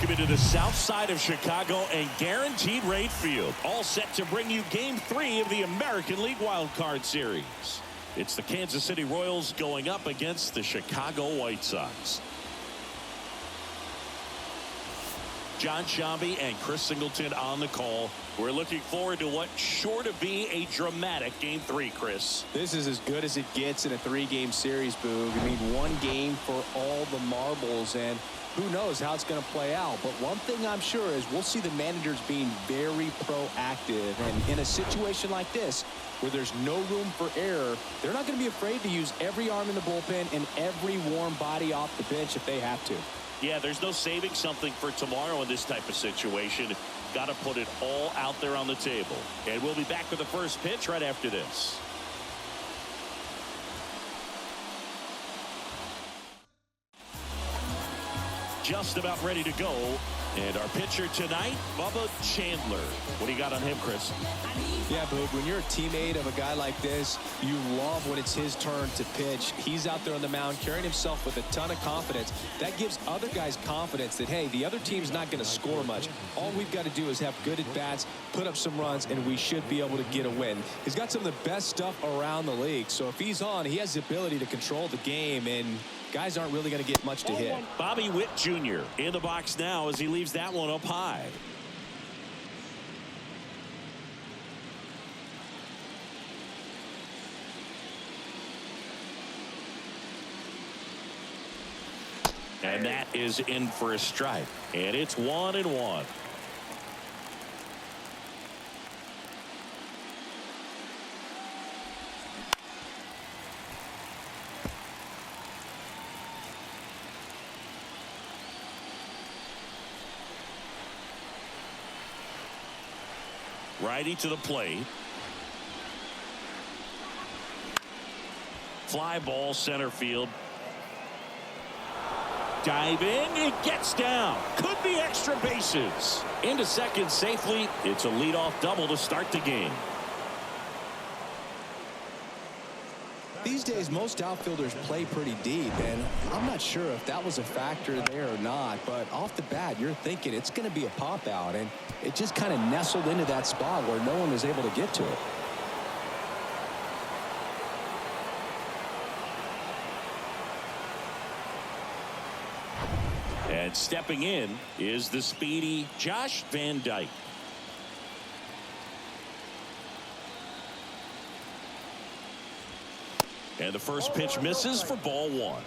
Welcome into the south side of Chicago and Guaranteed Rate Field. All set to bring you Game 3 of the American League Wild Card Series. It's the Kansas City Royals going up against the Chicago White Sox. John Shambi and Chris Singleton on the call. We're looking forward to what's sure to be a dramatic Game 3, Chris. This is as good as it gets in a 3-game series, Boog. I mean, one game for all the marbles, and who knows how it's going to play out. But one thing I'm sure is we'll see the managers being very proactive. And in a situation like this, where there's no room for error, they're not going to be afraid to use every arm in the bullpen and every warm body off the bench if they have to. Yeah, there's no saving something for tomorrow in this type of situation. Got to put it all out there on the table. And we'll be back with the first pitch right after this. Just about ready to go. And our pitcher tonight, Bubba Chandler. What do you got on him, Chris? Yeah, Boog, when you're a teammate of a guy like this, you love when it's his turn to pitch. He's out there on the mound carrying himself with a ton of confidence. That gives other guys confidence that, hey, the other team's not going to score much. All we've got to do is have good at-bats, put up some runs, and we should be able to get a win. He's got some of the best stuff around the league. So if he's on, he has the ability to control the game, and guys aren't really going to get much to hit. Bobby Witt Jr. in the box now as he leaves that one up high. And that is in for a strike. And it's 1-1. Righty to the plate. Fly ball center field. Diving, it gets down. Could be extra bases. Into second safely. It's a leadoff double to start the game. These days, most outfielders play pretty deep, and I'm not sure if that was a factor there or not, but off the bat, you're thinking it's going to be a pop out, and it just kind of nestled into that spot where no one was able to get to it. And stepping in is the speedy Josh Van Dyke. And the first pitch misses for ball one.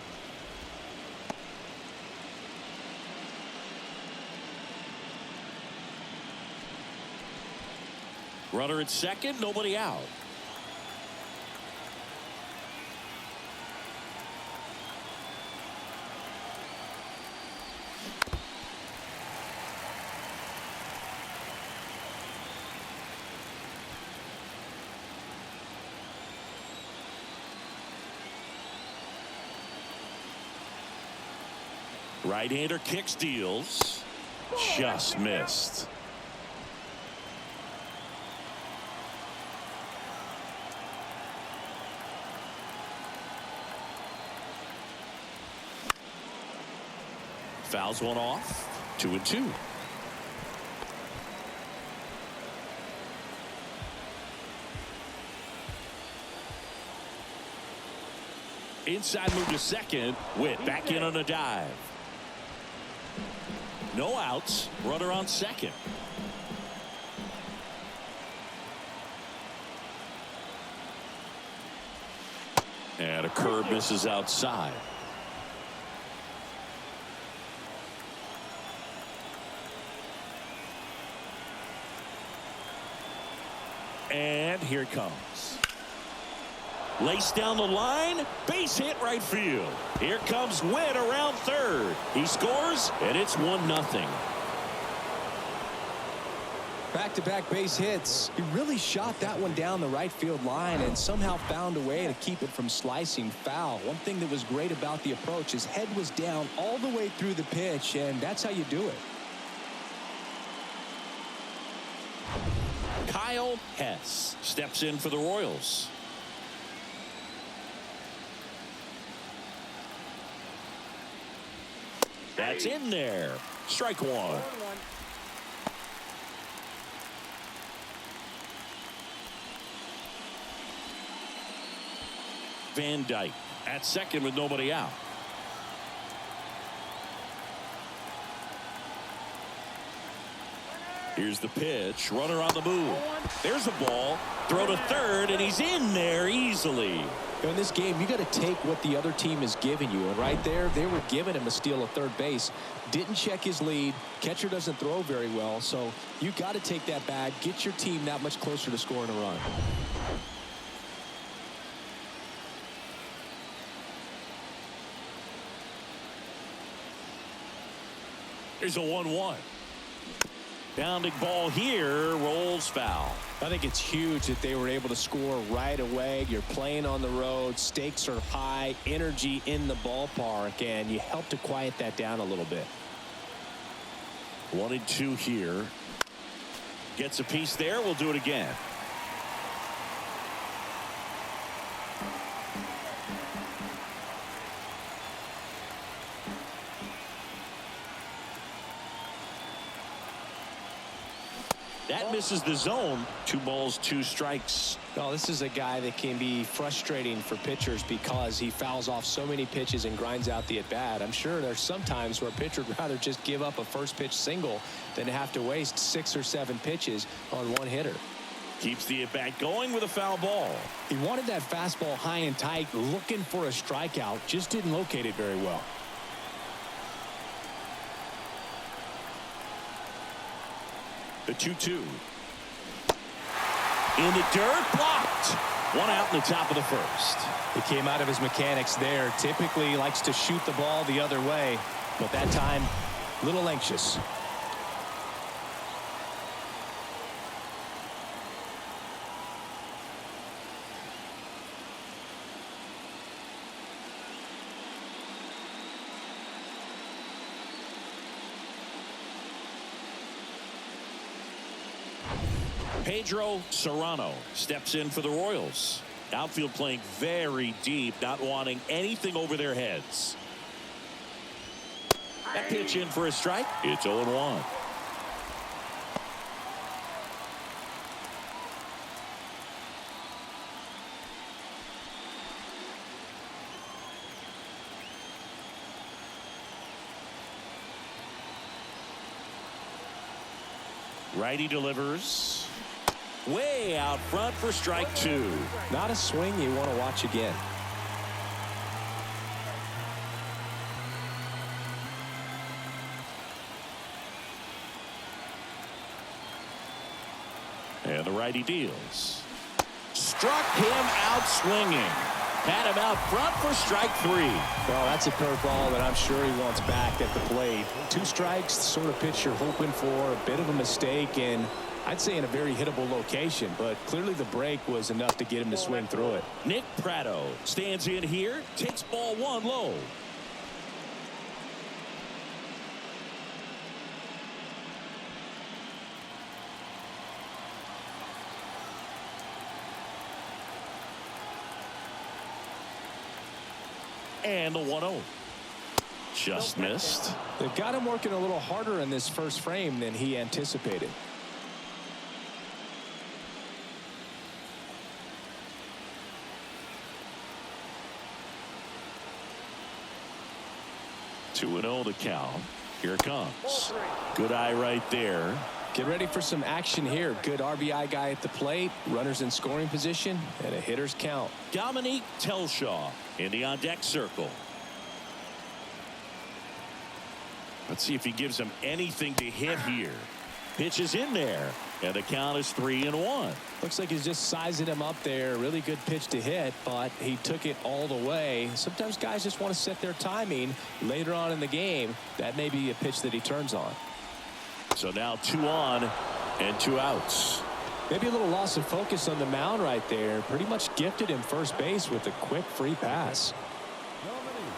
Runner at second, nobody out. Right-hander kicks, deals. Just missed. Fouls one off. 2-2. Inside move to second. Witt back in on a dive. No outs. Runner on second. And a curve misses outside. And here it comes. Laced down the line, base hit right field. Here comes Witt around third. He scores, and it's 1-0. Back-to-back base hits. He really shot that one down the right field line and somehow found a way to keep it from slicing foul. One thing that was great about the approach, his head was down all the way through the pitch, and that's how you do it. Kyle Hess steps in for the Royals. That That's in there. Strike one. Van Dyke at second with nobody out. Here's the pitch. Runner on the move. There's a ball. Throw to third, and he's in there easily. In this game, you got to take what the other team is giving you. And right there, they were giving him a steal at third base. Didn't check his lead. Catcher doesn't throw very well. So you got to take that bag. Get your team that much closer to scoring a run. Here's a 1-1. Bounding ball here, rolls foul. I think it's huge that they were able to score right away. You're playing on the road. Stakes are high. Energy in the ballpark. And you help to quiet that down a little bit. 1-2 here. Gets a piece there. We'll do it again. That misses the zone. 2 balls, 2 strikes. Well, this is a guy that can be frustrating for pitchers because he fouls off so many pitches and grinds out the at-bat. I'm sure there's some times where a pitcher would rather just give up a first pitch single than have to waste 6 or 7 pitches on one hitter. Keeps the at-bat going with a foul ball. He wanted that fastball high and tight, looking for a strikeout. Just didn't locate it very well. The 2-2. In the dirt, blocked. 1 out in the top of the first. He came out of his mechanics there. Typically he likes to shoot the ball the other way, but that time a little anxious. Pedro Serrano steps in for the Royals. Outfield playing very deep, not wanting anything over their heads. That pitch in for a strike. It's 0-1. Righty delivers. Way out front for strike 2. Not a swing you want to watch again. And the righty deals. Struck him out swinging. Had him out front for strike 3. Well, that's a curveball that I'm sure he wants back at the plate. 2 strikes, the sort of pitch you're hoping for. A bit of a mistake, and I'd say in a very hittable location, but clearly the break was enough to get him to swing through it. Nick Pratto stands in here, takes ball 1 low. And the 1-0. Just missed. They've got him working a little harder in this first frame than he anticipated. Two 2-0 the count. Here it comes. Good eye right there. Get ready for some action here. Good RBI guy at the plate. Runners in scoring position and a hitter's count. Dominique Telshaw in the on-deck circle. Let's see if he gives him anything to hit here. Pitch is in there, and the count is 3-1. Looks like he's just sizing him up there. Really good pitch to hit, but he took it all the way. Sometimes guys just want to set their timing later on in the game. That may be a pitch that he turns on. So now 2 on and 2 outs. Maybe a little loss of focus on the mound right there. Pretty much gifted him first base with a quick free pass.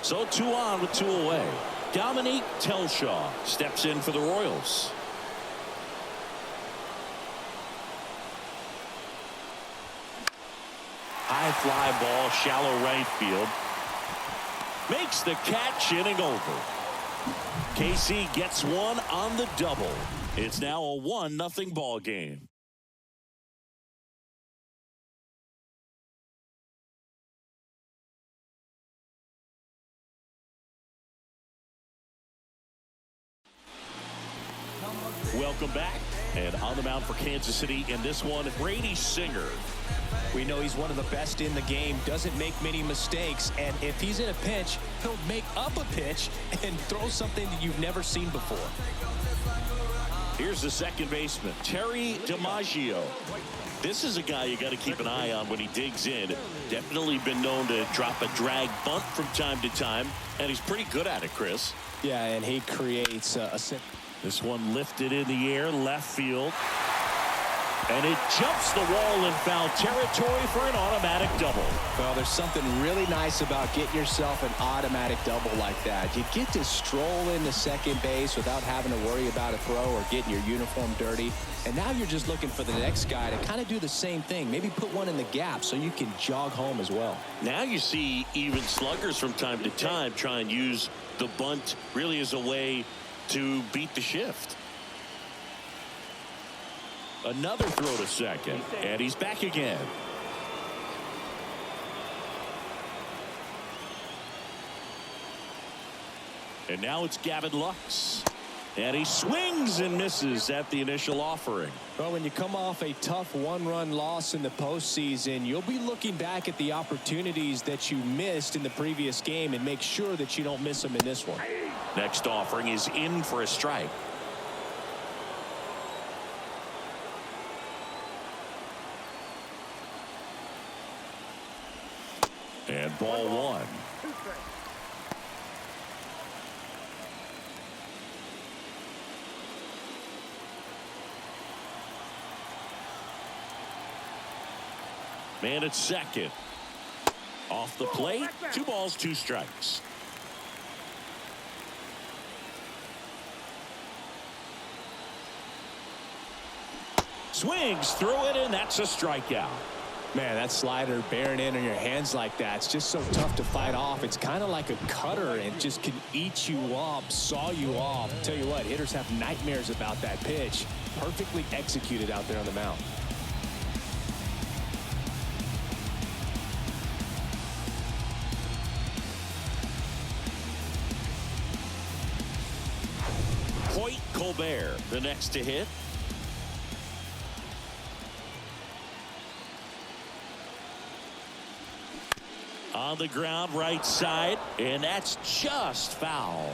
So 2 on with 2 away. Dominique Telshaw steps in for the Royals. High fly ball, shallow right field. Makes the catch, inning over. KC gets one on the double. It's now a 1-0 ball game. Welcome back. And on the mound for Kansas City in this one, Brady Singer. We know he's one of the best in the game, doesn't make many mistakes, and if he's in a pinch, he'll make up a pitch and throw something that you've never seen before. Here's the second baseman, Terry DiMaggio. This is a guy you got to keep an eye on when he digs in. Definitely been known to drop a drag bunt from time to time, and he's pretty good at it, Chris. Yeah, and he creates This one lifted in the air, left field. And it jumps the wall in foul territory for an automatic double. Well, there's something really nice about getting yourself an automatic double like that. You get to stroll into second base without having to worry about a throw or getting your uniform dirty. And now you're just looking for the next guy to kind of do the same thing. Maybe put one in the gap so you can jog home as well. Now you see even sluggers from time to time try and use the bunt really as a way to beat the shift. Another throw to second, and he's back again. And now it's Gavin Lux. And he swings and misses at the initial offering. Well, when you come off a tough one-run loss in the postseason, you'll be looking back at the opportunities that you missed in the previous game and make sure that you don't miss them in this one. Next offering is in for a strike. And ball one. Man at second. Off the plate. 2 balls, 2 strikes. Swings through it, and that's a strikeout. Man, that slider bearing in on your hands like that, it's just so tough to fight off. It's kind of like a cutter and just can eat you up, saw you off. Tell you what, hitters have nightmares about that pitch. Perfectly executed out there on the mound. Hoyt Colbert, the next to hit. On the ground, right side, and that's just foul.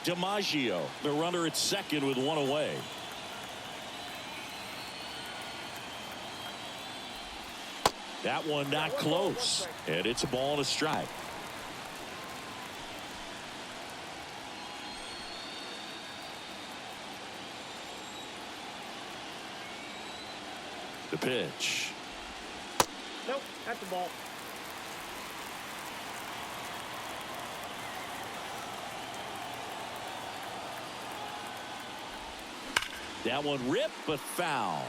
DiMaggio, the runner at second with 1 away. That one not close, and it's a ball and a strike. The pitch. Nope, that's the ball. That one ripped, but foul.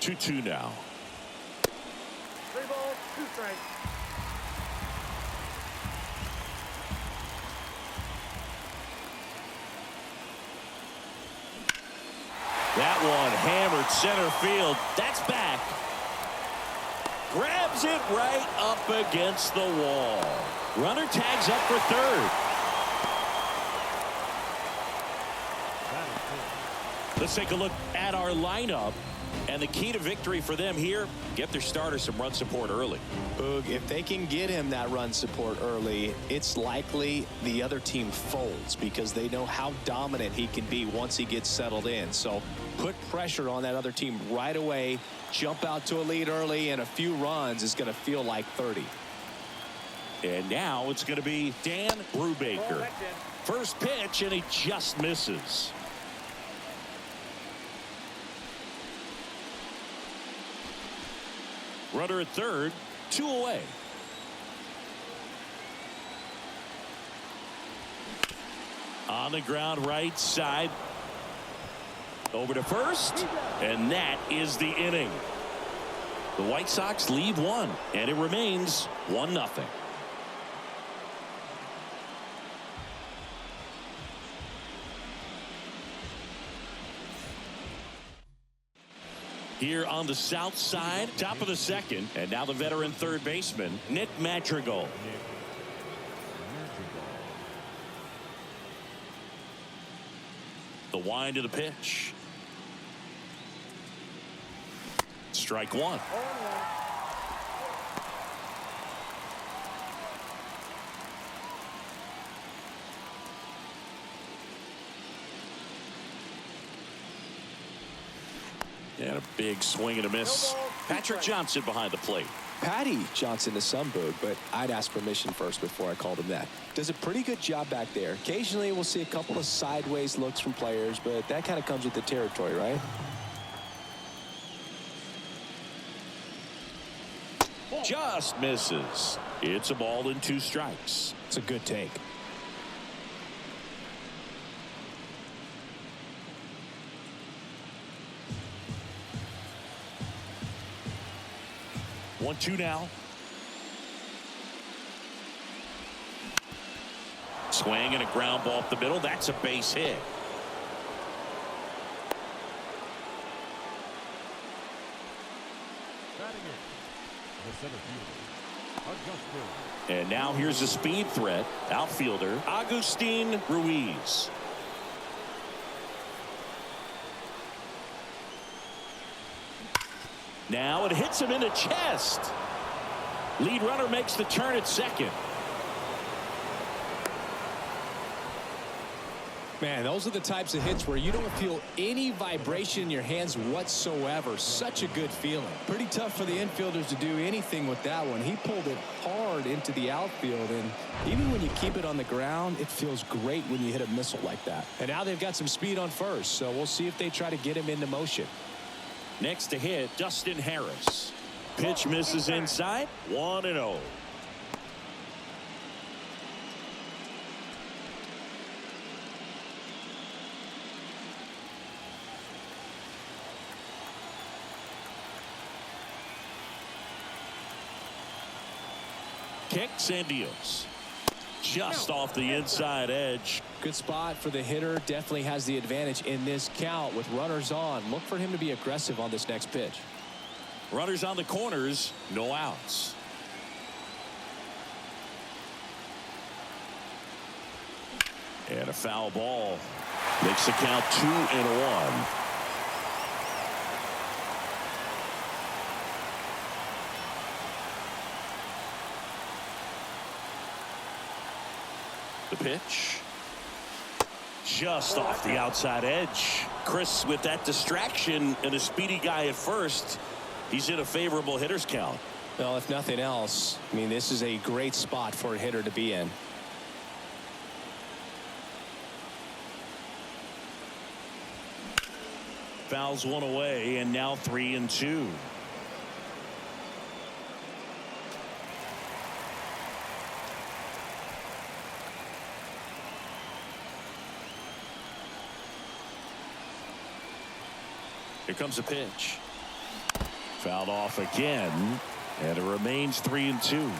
Two now. 3 balls, 2 strikes. That one hammered center field. That's back. Grabs it right up against the wall. Runner tags up for third. Let's take a look at our lineup. And the key to victory for them here, get their starter some run support early. Boog, if they can get him that run support early, it's likely the other team folds because they know how dominant he can be once he gets settled in. So put pressure on that other team right away, jump out to a lead early, and a few runs is going to feel like 30. And now it's going to be Dan Brubaker. First pitch, and he just misses. Runner at third, 2 away. On the ground right side. Over to first. And that is the inning. The White Sox lead one. And it remains 1-0. Here on the south side, top of the second, and now the veteran third baseman, Nick Madrigal. The wind of the pitch. Strike one. And a big swing and a miss. Patrick Johnson behind the plate. Patty Johnson to some bird, but I'd ask permission first before I called him that. Does a pretty good job back there. Occasionally we'll see a couple of sideways looks from players, but that kind of comes with the territory, right? Just misses. It's a ball and 2 strikes. It's a good take. One, two now. Swing and a ground ball up the middle. That's a base hit. And now here's a speed threat. Outfielder Agustin Ruiz. Now it hits him in the chest. Lead runner makes the turn at second. Man, those are the types of hits where you don't feel any vibration in your hands whatsoever. Such a good feeling. Pretty tough for the infielders to do anything with that one. He pulled it hard into the outfield, and even when you keep it on the ground, it feels great when you hit a missile like that. And now they've got some speed on first, so we'll see if they try to get him into motion. Next to hit, Dustin Harris. Pitch misses inside. 1-0. Kicks and deals. Just off the inside edge. Good spot for the hitter. Definitely has the advantage in this count with runners on. Look for him to be aggressive on this next pitch. Runners on the corners. No outs. And a foul ball. Makes the count 2-1. The pitch. Just off the outside edge. Chris, with that distraction and a speedy guy at first, he's in a favorable hitter's count. Well, if nothing else, I mean, this is a great spot for a hitter to be in. Fouls one away, and now 3-2. Here comes a pitch. Fouled off again, and it remains 3-2.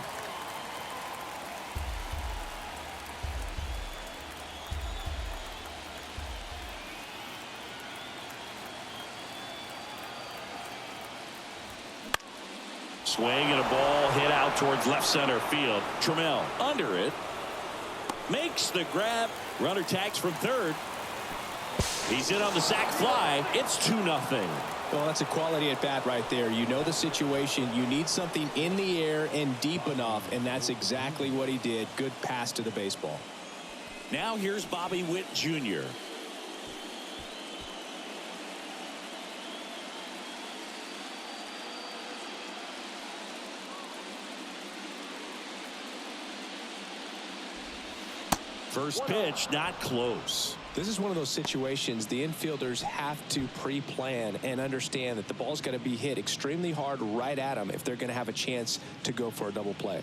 Swing and a ball hit out towards left center field. Trammell under it. Makes the grab. Runner tags from third. He's in on the sac fly. It's 2-0. Well, that's a quality at bat right there. You know the situation. You need something in the air and deep enough, and that's exactly what he did. Good pass to the baseball. Now here's Bobby Witt Jr. First pitch, not close. This is one of those situations the infielders have to pre-plan and understand that the ball's going to be hit extremely hard right at them if they're going to have a chance to go for a double play.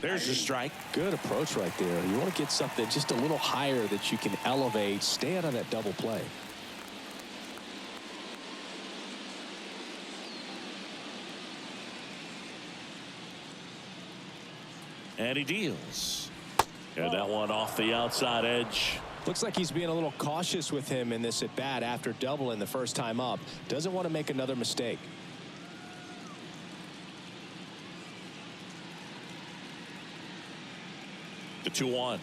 There's a strike. Good approach right there. You want to get something just a little higher that you can elevate. Stay out of that double play. And he deals. And that one off the outside edge. Looks like he's being a little cautious with him in this at bat after doubling the first time up. Doesn't want to make another mistake. The 2-1.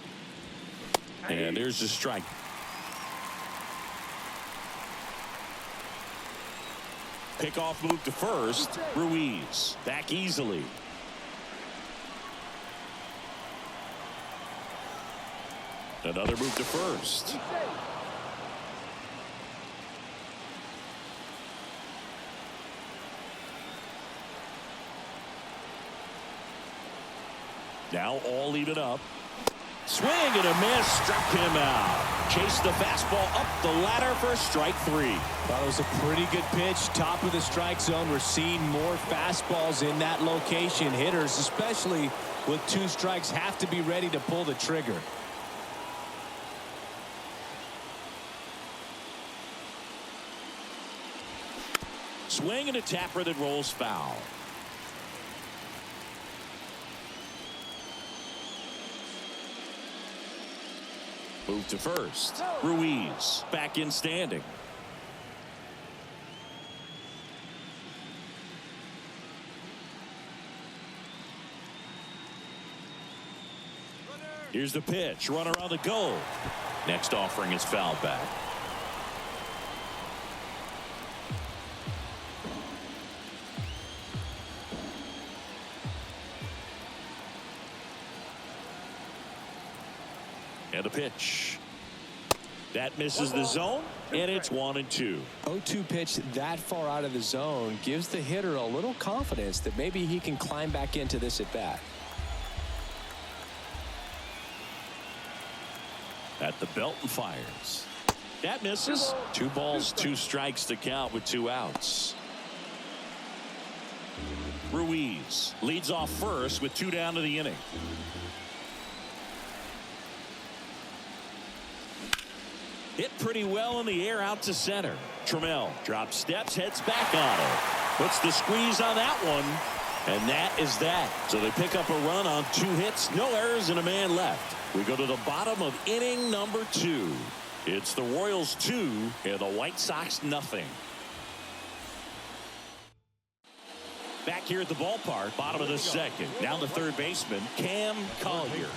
And there's the strike. Pickoff move to first. Ruiz back easily. Another move to first. Now all even up. Swing and a miss, struck him out. Chased the fastball up the ladder for strike 3. Thought it was a pretty good pitch. Top of the strike zone. We're seeing more fastballs in that location. Hitters, especially with 2 strikes, have to be ready to pull the trigger. Swing and a tapper that rolls foul. Move to first. Ruiz back in standing. Here's the pitch. Runner on the go. Next offering is fouled back. And a pitch. That misses the zone, and it's 1-2. 0-2 pitch that far out of the zone gives the hitter a little confidence that maybe he can climb back into this at bat. At the belt and fires. That misses. 2 balls, 2 strikes to count with 2 outs. Ruiz leads off first with 2 down to the inning. Hit pretty well in the air out to center. Trammell drops steps, heads back on it. Puts the squeeze on that one. And that is that. So they pick up a run on 2 hits, no errors, and a man left. We go to the bottom of inning number 2. It's the Royals 2 and the White Sox nothing. Back here at the ballpark, bottom of the second. Down the third baseman, Cam Collier.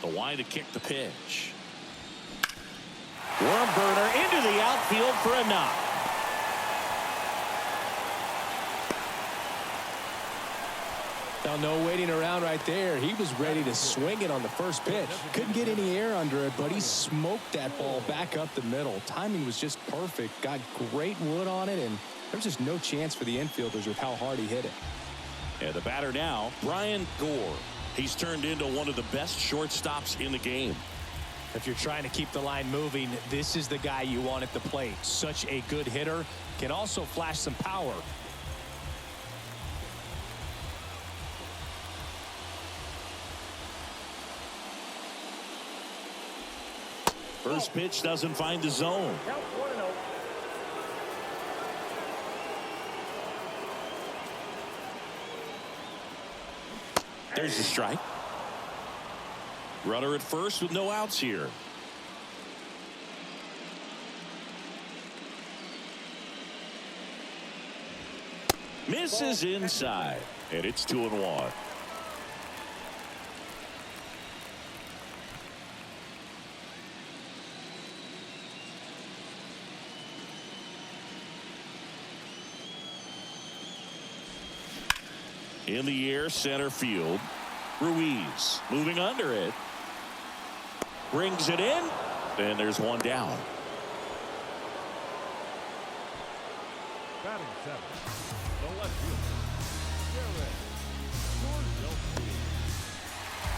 The line to kick the pitch. Worm burner into the outfield for a knock. Now, no waiting around right there. He was ready to swing it on the first pitch. Couldn't get any air under it, but he smoked that ball back up the middle. Timing was just perfect. Got great wood on it, and there's just no chance for the infielders with how hard he hit it. And the batter now, Brian Gore. He's turned into one of the best shortstops in the game. If you're trying to keep the line moving, this is the guy you want at the plate. Such a good hitter. Can also flash some power. First pitch doesn't find the zone. There's the strike. Runner at first with no outs here. Misses inside, and it's 2-1. In the air, center field. Ruiz moving under it. Brings it in. And there's one down. Batting 7. The left fielder.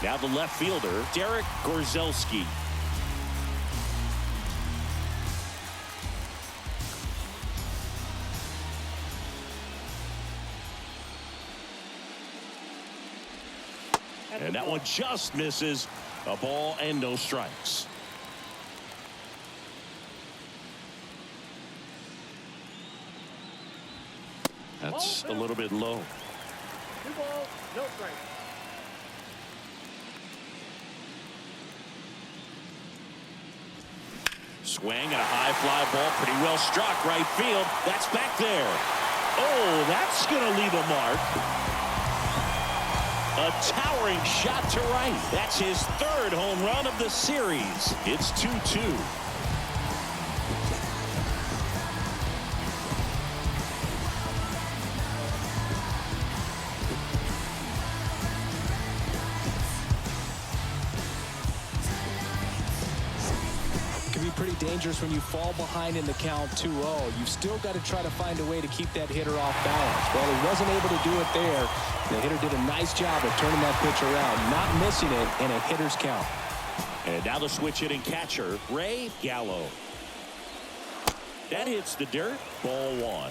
Now the left fielder, Derek Gorzelski. And that one just misses. A ball and no strikes. That's a little bit low. 2 balls, no strikes. Swing and a high fly ball, pretty well struck right field. That's back there. Oh, that's going to leave a mark. A towering shot to right. That's his 3rd home run of the series. It's 2-2. Pretty dangerous when you fall behind in the count 2-0. You've still got to try to find a way to keep that hitter off balance. Well, he wasn't able to do it there. The hitter did a nice job of turning that pitch around, not missing it in a hitter's count. And now the switch hitting catcher, Ray Gallo. That hits the dirt. Ball 1.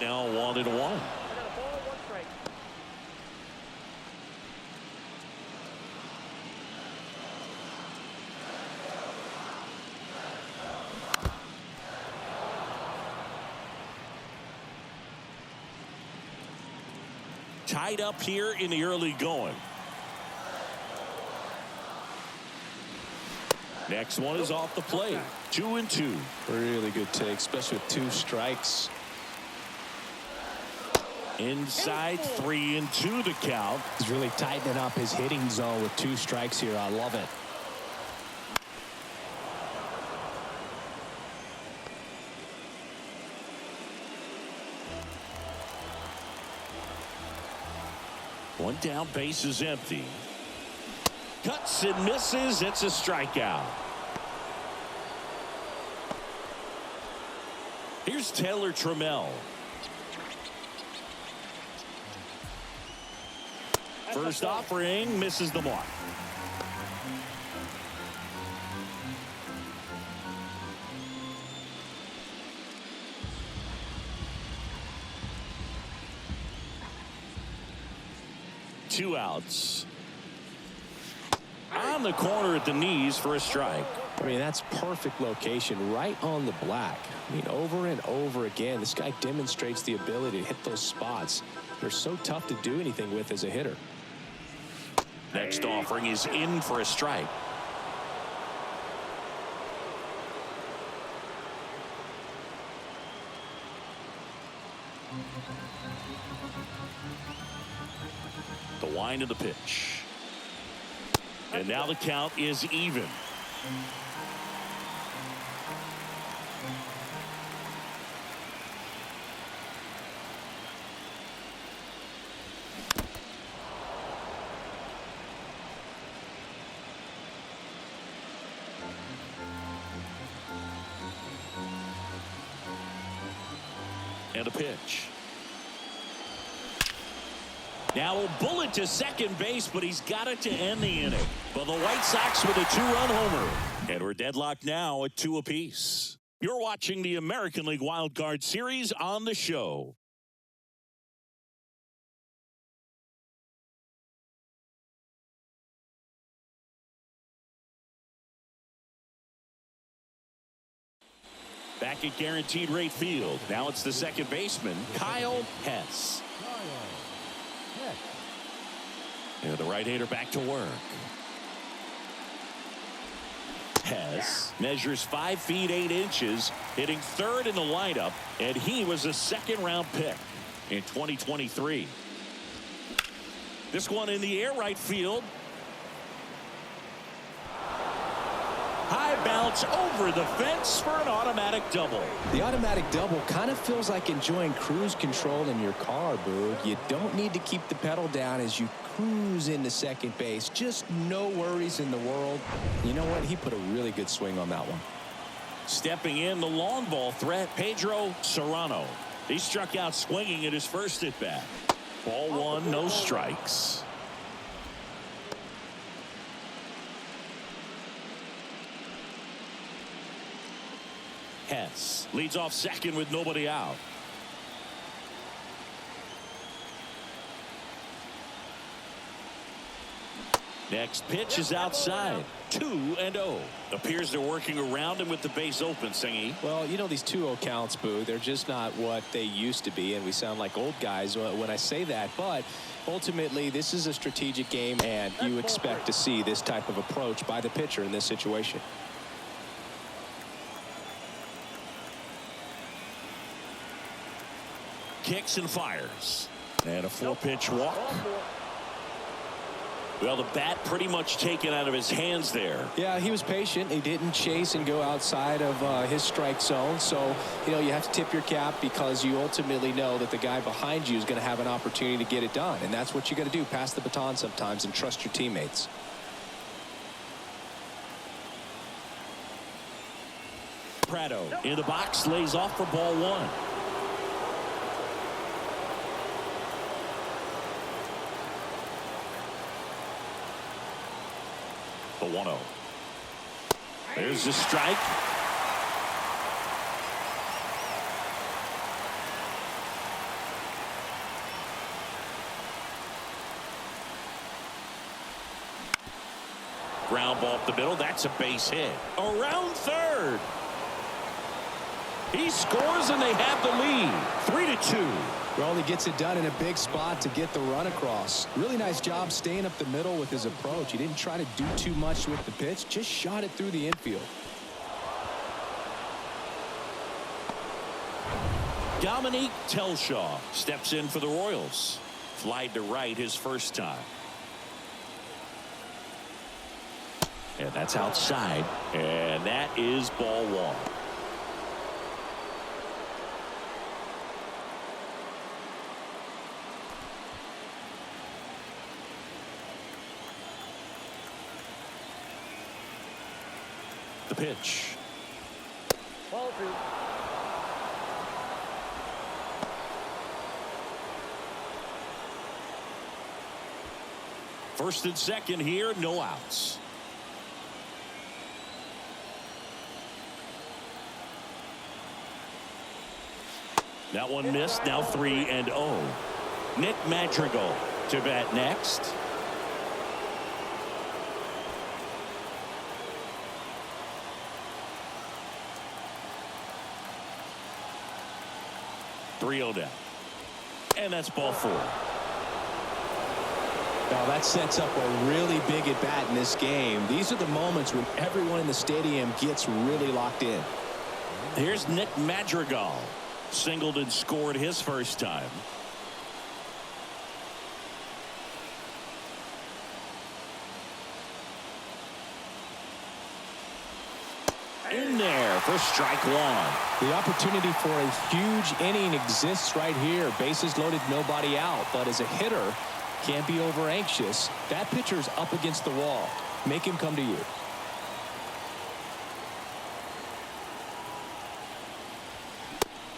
Now 1-1. I got a ball, 1 strike. Tied up here in the early going. Next one is off the plate. 2-2. Really good take, especially with 2 strikes. Inside 3-2 the count. He's really tightening up his hitting zone with 2 strikes here. I love it. One down, base is empty. Cuts and misses. It's a strikeout. Here's Taylor Trammell. First offering misses the mark. Two outs. On the corner at the knees for a strike. I mean, that's perfect location, right on the black. I mean, over and over again, this guy demonstrates the ability to hit those spots. They're so tough to do anything with as a hitter. Next offering is in for a strike. The wind of the pitch. And now the count is even. And a pitch. Now a bullet to second base, but he's got it to end the inning. But the White Sox with a 2-run homer. And we're deadlocked now at 2 apiece. You're watching the American League Wild Card Series on the show. Back at Guaranteed Rate Field. Now it's the second baseman, Kyle Hess. And the right-hander back to work. Hess measures 5 feet 8 inches, hitting third in the lineup, and he was a second-round pick in 2023. This one in the air right field. High bounce over the fence for an automatic double. The automatic double kind of feels like enjoying cruise control in your car, Boog. You don't need to keep the pedal down as you cruise into second base. Just no worries in the world. You know what? He put a really good swing on that one. Stepping in, the long ball threat, Pedro Serrano. He struck out swinging at his first at-bat. Ball 1, no strikes. Hess leads off second with nobody out. Next pitch is outside. 2-0. Appears they're working around him with the base open, Singy. Well, you know, these 2-0 counts, Boo, they're just not what they used to be, and we sound like old guys when I say that. But ultimately, this is a strategic game, and you expect to see this type of approach by the pitcher in this situation. Kicks and fires. And a 4-pitch walk. Well, the bat pretty much taken out of his hands there. Yeah, he was patient. He didn't chase and go outside of his strike zone. So, you know, you have to tip your cap because you ultimately know that the guy behind you is going to have an opportunity to get it done. And that's what you got to do. Pass the baton sometimes and trust your teammates. Prado in the box, lays off for ball 1. The 1-0. There's the strike. Ground ball up the middle. That's a base hit. Around third. He scores and they have the lead. 3-2. Well, he gets it done in a big spot to get the run across. Really nice job staying up the middle with his approach. He didn't try to do too much with the pitch, just shot it through the infield. Dominique Telshaw steps in for the Royals. Flied to right his first time. And that's outside. And that is ball 1. The pitch. Ball 2. First and second here, no outs. That one missed. Now 3-0. Nick Madrigal to bat next. Down. And that's ball 4. Now that sets up a really big at bat in this game. These are the moments when everyone in the stadium gets really locked in. Here's Nick Madrigal. Singled and scored his first time. In there for strike 1. The opportunity for a huge inning exists right here. Bases loaded, nobody out. But as a hitter, can't be over anxious. That pitcher's up against the wall. Make him come to you.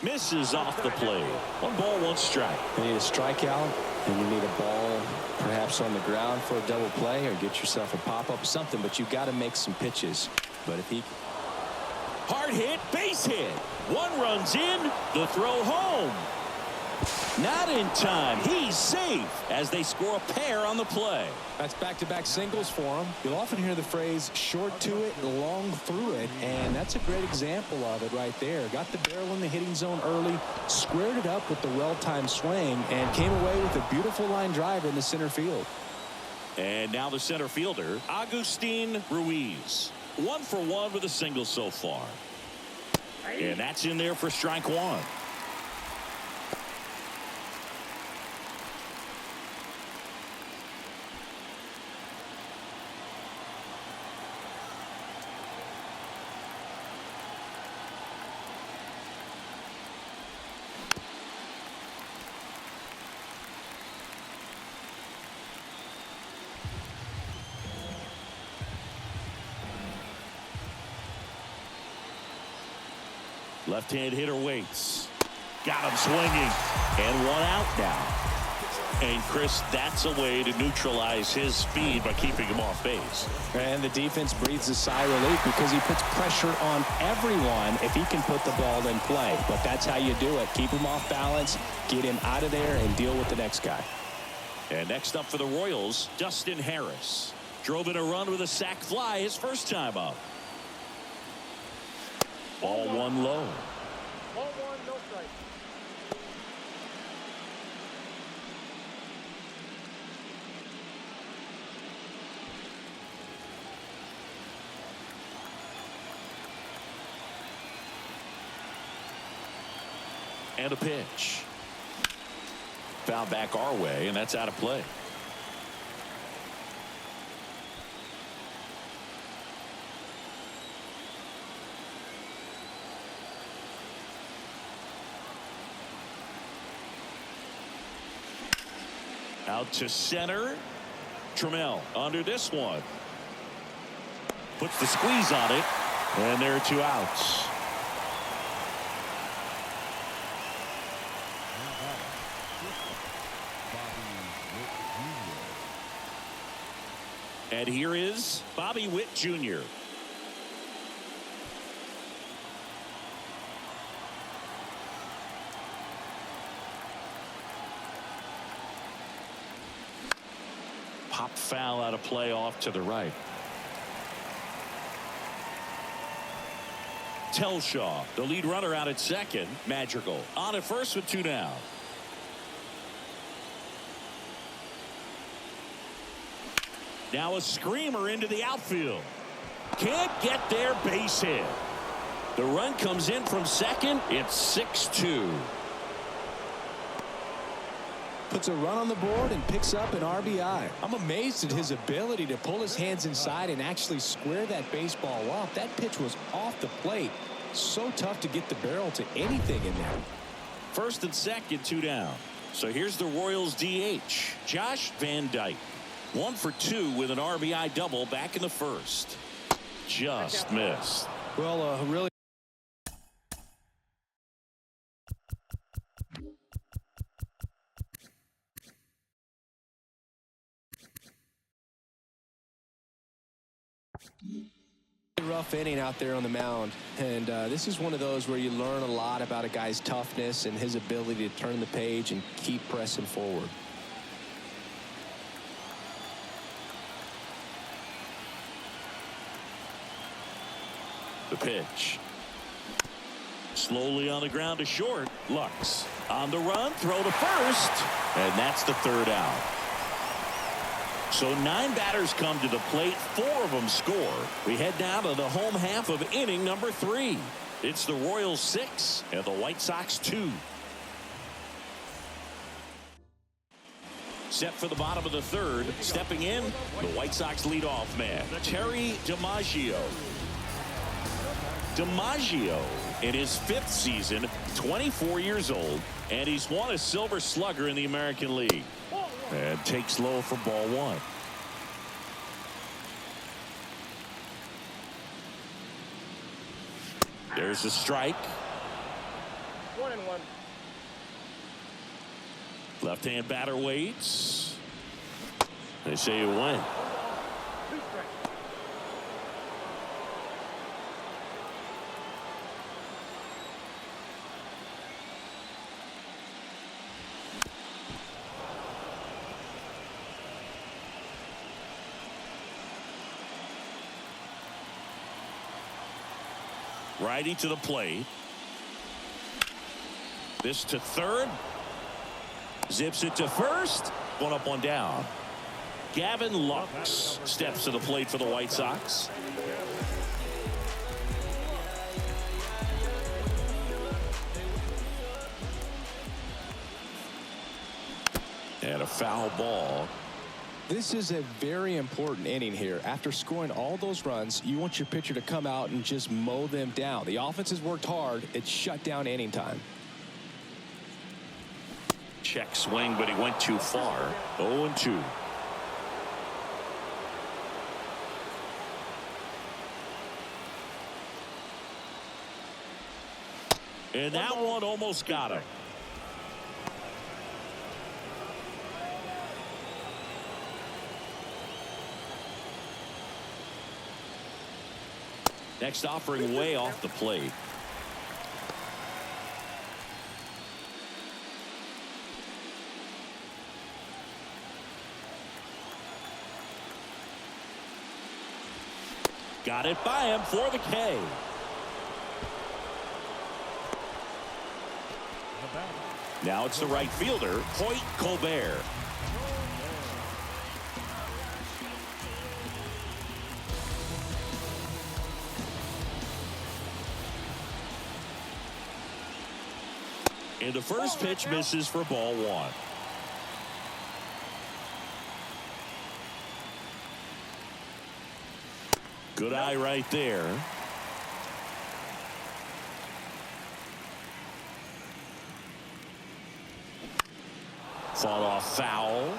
Misses off the plate. 1 ball, 1 strike. You need a strikeout, and you need a ball perhaps on the ground for a double play, or get yourself a pop-up or something. But you've got to make some pitches. But if he... Hard hit, base hit. 1 runs in, the throw home. Not in time. He's safe as they score a pair on the play. That's back-to-back singles for him. You'll often hear the phrase short to it, long through it, and that's a great example of it right there. Got the barrel in the hitting zone early, squared it up with the well-timed swing, and came away with a beautiful line drive in the center field. And now the center fielder, Agustin Ruiz. 1 for 1 with a single so far. And that's in there for strike 1. Left-hand hitter waits. Got him swinging. And 1 out now. And, Chris, that's a way to neutralize his speed by keeping him off base. And the defense breathes a sigh of relief because he puts pressure on everyone if he can put the ball in play. But that's how you do it. Keep him off balance, get him out of there, and deal with the next guy. And next up for the Royals, Dustin Harris. Drove in a run with a sac fly his first time up. Ball one low. Ball one, no strike. And a pitch. Foul back our way, and that's out of play. Out to center. Trammell under this one. Puts the squeeze on it, and there are 2 outs. And here is Bobby Witt Jr. Pop foul out of play off to the right. Telshaw, the lead runner, out at second. Madrigal on at first with 2 down. Now a screamer into the outfield. Can't get there, base hit. The run comes in from second. It's 6-2. Puts a run on the board and picks up an RBI. I'm amazed at his ability to pull his hands inside and actually square that baseball up. That pitch was off the plate. So tough to get the barrel to anything in there. First and second, 2 down. So here's the Royals DH, Josh Van Dyke. 1 for 2 with an RBI double back in the first. Just missed. Well, really. Rough inning out there on the mound, and this is one of those where you learn a lot about a guy's toughness and his ability to turn the page and keep pressing forward. The pitch. Slowly on the ground to short. Lux on the run, throw to first, and that's the 3rd out. So 9 batters come to the plate, 4 of them score. We head down to the home half of inning number 3. It's the Royals 6 and the White Sox 2. Set for the bottom of the 3rd. Stepping in, the White Sox leadoff man, Terry DiMaggio. DiMaggio in his 5th season, 24 years old, and he's won a Silver Slugger in the American League. And takes low for ball 1. There's a strike. 1-1. Left-hand batter waits. They say you win. 2 strikes. Righty to the plate. This to third. Zips it to first. 1 up, 1 down. Gavin Lux steps to the plate for the White Sox. And a foul ball. This is a very important inning here. After scoring all those runs, you want your pitcher to come out and just mow them down. The offense has worked hard. It's shut down inning time. Check swing, but he went too far. 0-2. And that one almost got him. Next offering way off the plate. Got it by him for the K. Now it's the right fielder, Hoyt Colbert. And the first pitch misses for ball one. Good eye right there. Fall off foul.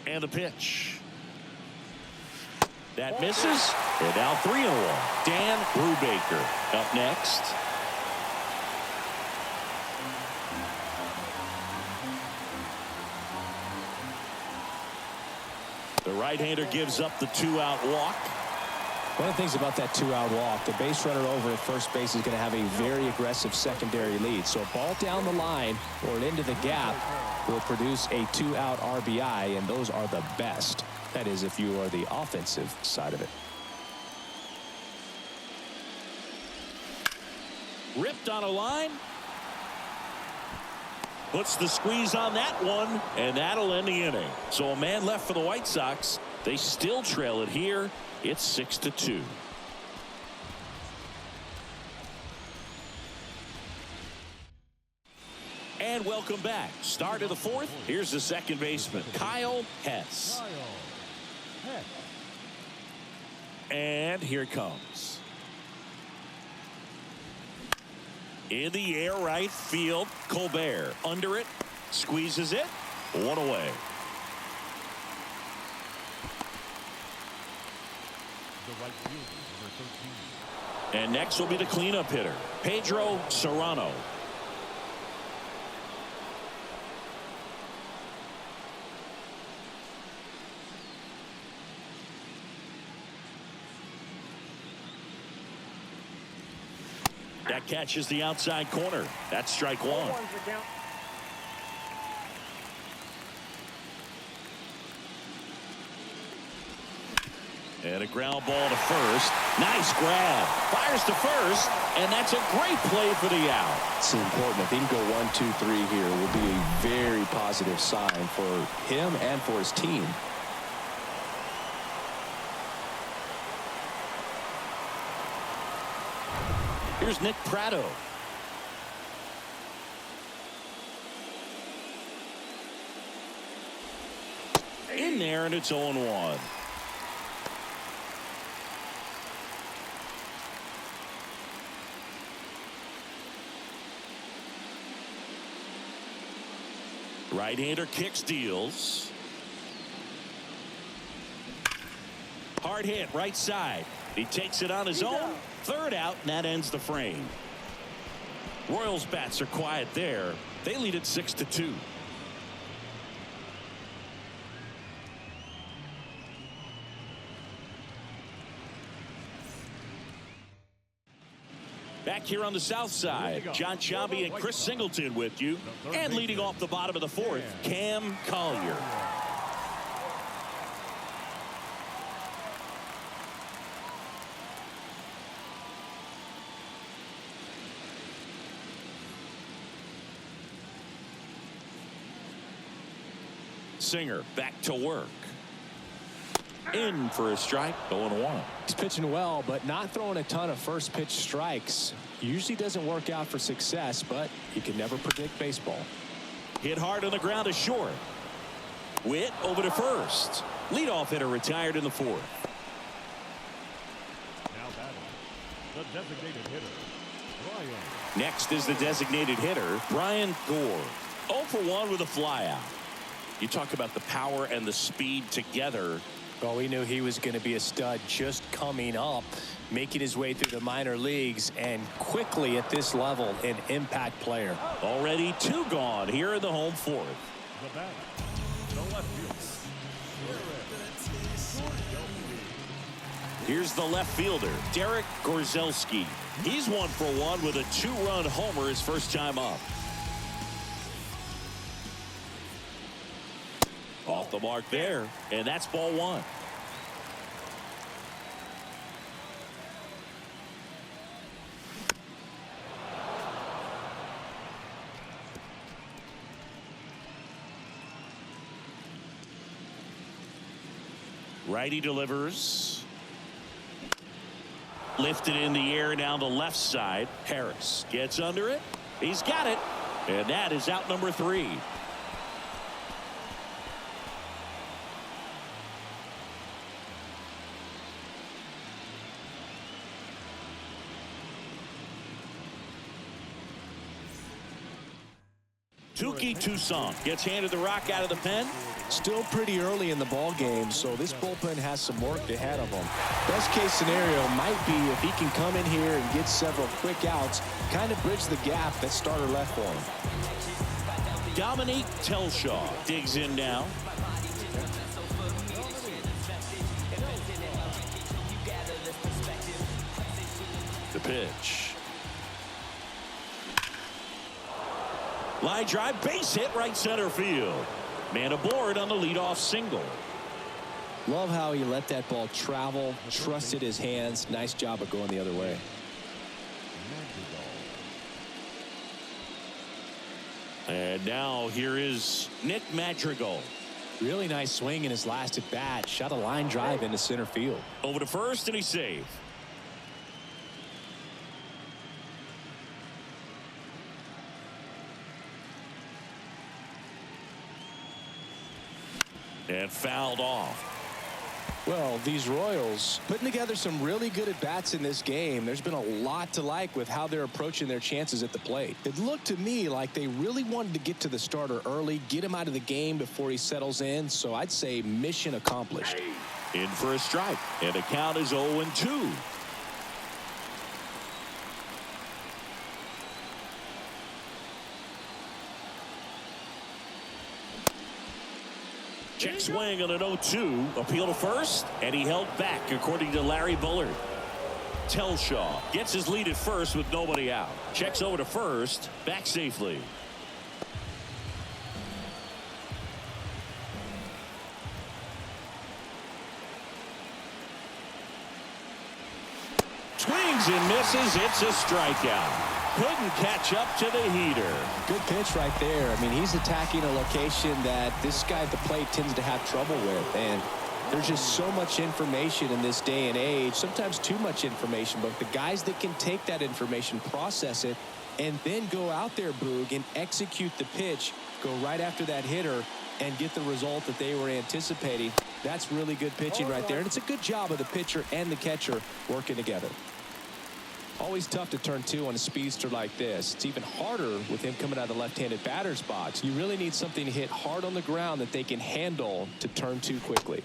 And a pitch. That misses. And now 3-1. Dan Brubaker up next. The right-hander gives up the 2-out walk. One of the things about that 2-out walk, the base runner over at first base is going to have a very aggressive secondary lead. So a ball down the line or into the gap will produce a 2-out RBI, and those are the best. That is, if you are the offensive side of it. Ripped on a line. Puts the squeeze on that one, and that'll end the inning. So a man left for the White Sox. They still trail it here. It's 6-2. And welcome back. Start of the fourth. Here's the second baseman, Kyle Hess. And here it comes. In the air, right field. Colbert under it, squeezes it, one away. And next will be the cleanup hitter, Pedro Serrano. That catches the outside corner. That's strike one. And a ground ball to first. Nice grab. Fires to first. And that's a great play for the out. It's important. If he can go 1, 2, 3 here, it will be a very positive sign for him and for his team. Here's Nick Pratto. In there, and it's 0-1. Right-hander kicks, deals. Hard hit, right side. He takes it on his own. Third out, and that ends the frame. Royals bats are quiet there. They lead it 6-2. Back here on the south side, John Sciambi and Chris Singleton with you. And leading off the bottom of the fourth, Cam Collier. Singer back to work. In for a strike, 0-1. He's pitching well, but not throwing a ton of first pitch strikes. Usually doesn't work out for success, but you can never predict baseball. Hit hard on the ground to short. Witt over to first. Leadoff hitter retired in the fourth. Now batting, the designated hitter, Brian. Next is the designated hitter, Brian Gore. 0 for 1 with a flyout. You talk about the power and the speed together. Well, we knew he was going to be a stud just coming up, making his way through the minor leagues, and quickly at this level, an impact player. Already 2 gone here in the home fourth. The batter, the left fielder. Here's the left fielder, Derek Gorzelski. He's 1 for 1 with a 2-run homer his first time up. Off the mark there, and that's ball 1. Righty delivers. Lifted in the air down the left side. Harris gets under it. He's got it. And that is out number 3. Touki Toussaint gets handed the rock out of the pen. Still pretty early in the ball game, so this bullpen has some work ahead of them. Best case scenario might be if he can come in here and get several quick outs, kind of bridge the gap that starter left for him. Dominique Telshaw digs in now. The pitch. Line drive, base hit, right center field. Man aboard on the leadoff single. Love how he let that ball travel, trusted his hands. Nice job of going the other way. And now here is Nick Madrigal. Really nice swing in his last at bat. Shot a line drive into center field. Over to first, and he's safe. And fouled off. Well, these Royals putting together some really good at-bats in this game. There's been a lot to like with how they're approaching their chances at the plate. It looked to me like they really wanted to get to the starter early, get him out of the game before he settles in. So I'd say mission accomplished. In for a strike, and the count is 0-2. Check swing on an 0-2. Appeal to first, and he held back, according to Larry Bullard. Telshaw gets his lead at first with nobody out. Checks over to first, back safely. Swings and misses. It's a strikeout. Couldn't catch up to the heater. Good pitch right there. I mean, he's attacking a location that this guy at the plate tends to have trouble with. And there's just so much information in this day and age, sometimes too much information. But the guys that can take that information, process it, and then go out there, Boog, and execute the pitch, go right after that hitter, and get the result that they were anticipating. That's really good pitching right there. And it's a good job of the pitcher and the catcher working together. Always tough to turn 2 on a speedster like this. It's even harder with him coming out of the left-handed batter's box. You really need something to hit hard on the ground that they can handle to turn 2 quickly.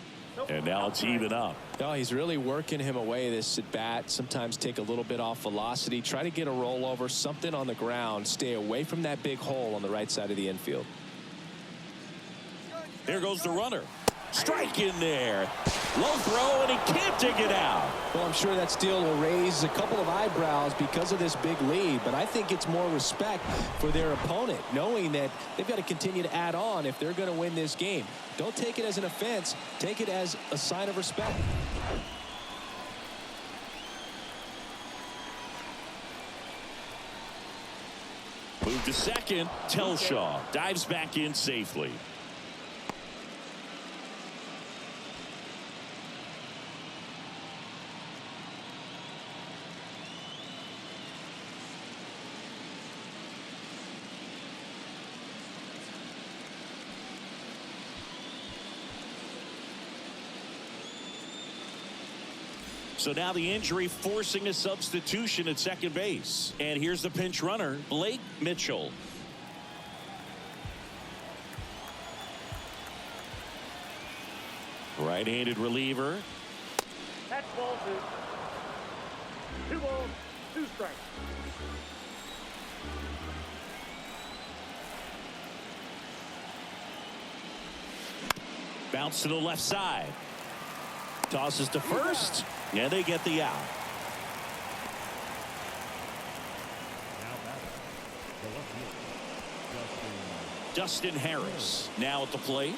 And now it's even up. Oh, he's really working him away this at bat. Sometimes take a little bit off velocity. Try to get a rollover, something on the ground. Stay away from that big hole on the right side of the infield. There goes the runner. Strike in there. Low throw, and he can't dig it out. Well, I'm sure that steal will raise a couple of eyebrows because of this big lead, but I think it's more respect for their opponent, knowing that they've got to continue to add on if they're going to win this game. Don't take it as an offense. Take it as a sign of respect. Move to second. Telshaw dives back in safely. So now the injury forcing a substitution at second base. And here's the pinch runner, Blake Mitchell. Right-handed reliever. That's ball two. 2 balls, 2 strikes. Bounce to the left side. Tosses to first. And they get the out. Now batting, the left fielder, Dustin Harris now at the plate.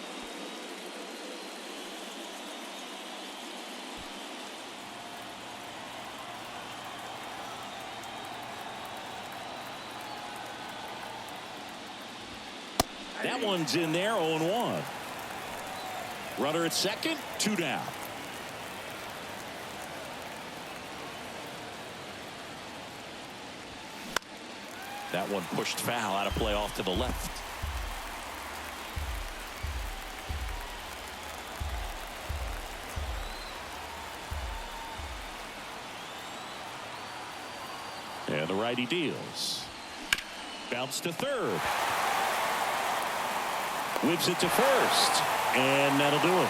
That one's in there, 0-1. Runner at second, 2 down. That one pushed foul, out of play off to the left. And the righty deals. Bounce to third. Whips it to first. And that'll do it.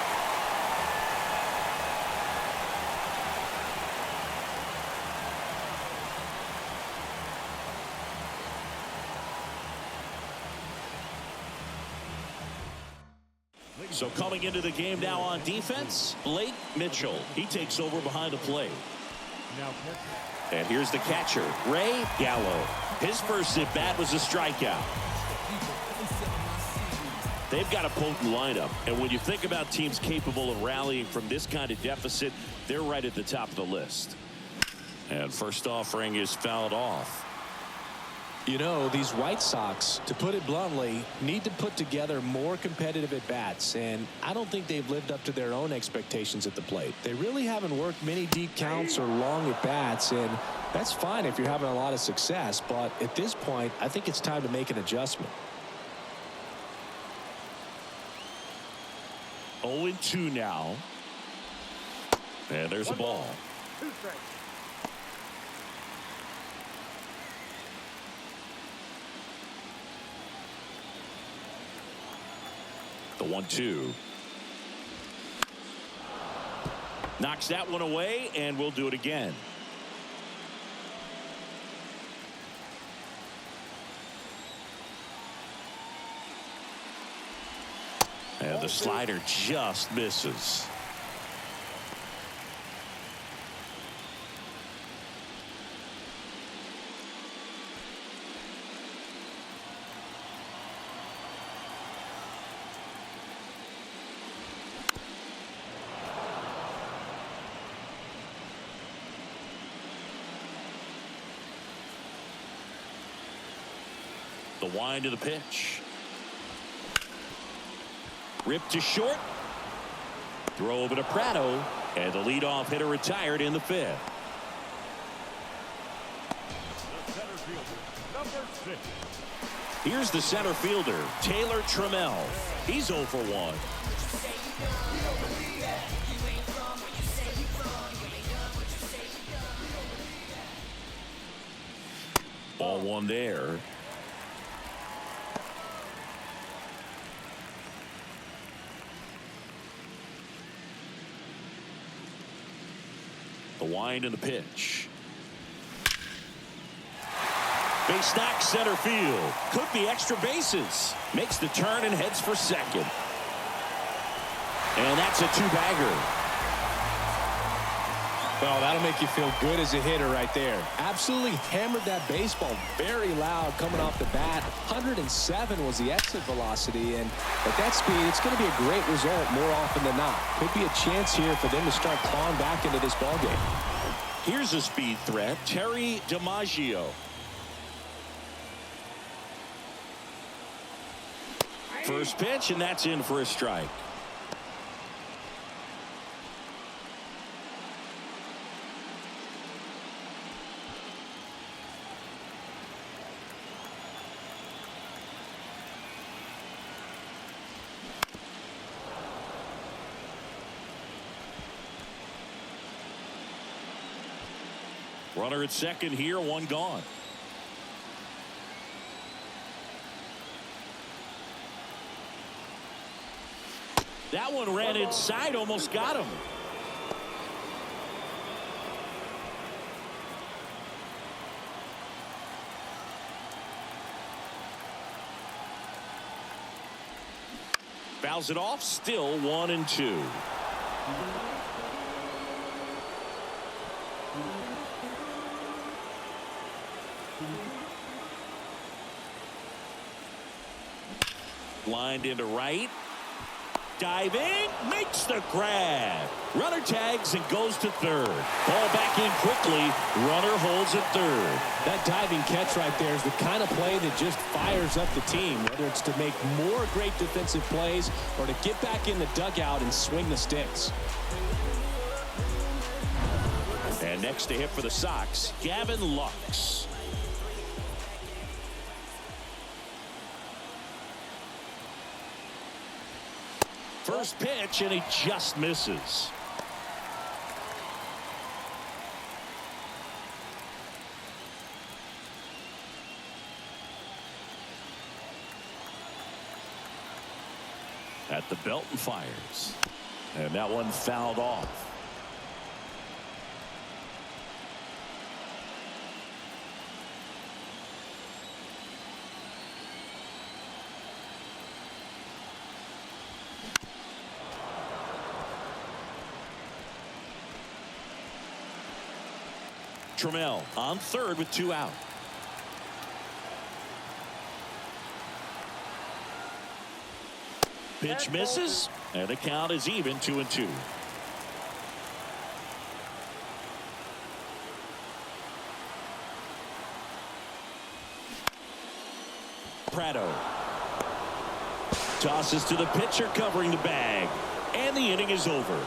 So coming into the game now on defense, Blake Mitchell. He takes over behind the plate. now catcher. And here's the catcher, Ray Gallo. His first at bat was a strikeout. They've got a potent lineup, and when you think about teams capable of rallying from this kind of deficit, they're right at the top of the list. And first offering is fouled off. You know, these White Sox, to put it bluntly, need to put together more competitive at-bats, and I don't think they've lived up to their own expectations at the plate. They really haven't worked many deep counts or long at-bats, and that's fine if you're having a lot of success, but at this point, I think it's time to make an adjustment. 0-2 now. And there's a ball. 2 strikes. The 1-2. Knocks that one away, and we'll do it again. And the slider just misses. The wind of the pitch. Ripped to short. Throw over to Prado. And the leadoff hitter retired in the 5th. The center fielder, number 6. Here's the center fielder, Taylor Trammell. He's 0 for 1. Ball 1 there. The wind and the pitch. Base knock center field. Could be extra bases. Makes the turn and heads for second. And that's a 2-bagger. Well, that'll make you feel good as a hitter right there. Absolutely hammered that baseball very loud coming off the bat. 107 was the exit velocity, and at that speed, it's going to be a great result more often than not. Could be a chance here for them to start clawing back into this ballgame. Here's a speed threat, Terry DiMaggio. First pitch, and that's in for a strike. Runner at second here, 1 gone. That one ran inside, almost got him. Fouls it off, still 1-2. Lined into right. Diving, makes the grab. Runner tags and goes to third. Ball back in quickly. Runner holds at third. That diving catch right there is the kind of play that just fires up the team, whether it's to make more great defensive plays or to get back in the dugout and swing the sticks. And next to hit for the Sox, Gavin Lux. First pitch, and he just misses. At the belt and fires. And that one fouled off. Trammell on third with 2 out. Pitch misses, and the count is even 2-2. Prado tosses to the pitcher covering the bag, and the inning is over.